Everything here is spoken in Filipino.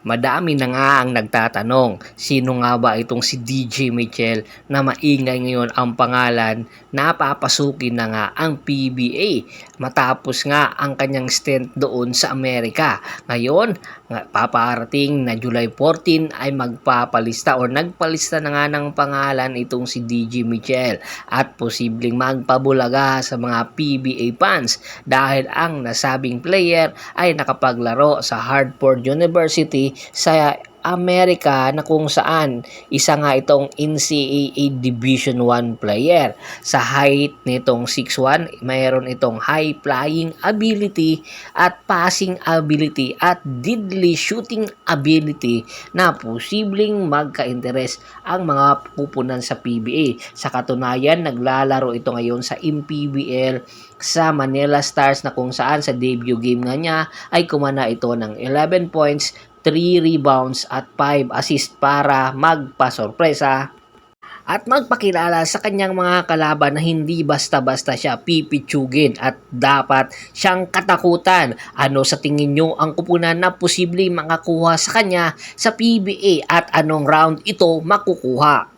Madami na nga ang nagtatanong, sino nga ba itong si DJ Mitchell na maingay ngayon ang pangalan na papasukin na nga ang PBA matapos nga ang kanyang stint doon sa Amerika. Ngayon, paparating na July 14 ay magpapalista o nagpalista na nga ng pangalan itong si DJ Mitchell at posibleng magpabulaga sa mga PBA fans dahil ang nasabing player ay nakapaglaro sa Hartford University sa Amerika na kung saan isa nga itong NCAA Division 1 player. Sa height nitong 6'1", mayroon itong high flying ability at passing ability at deadly shooting ability na posibleng magka-interes ang mga pupunan sa PBA. Sa katunayan, naglalaro ito ngayon sa MPBL sa Manila Stars na kung saan sa debut game nga niya ay kumana ito ng 11 points, 3 rebounds at 5 assists para magpasorpresa at magpakilala sa kanyang mga kalaban na hindi basta-basta siya pipitsugin at dapat siyang katakutan. Ano sa tingin nyo ang kupunan na posibleng makakuha sa kanya sa PBA at anong round ito makukuha?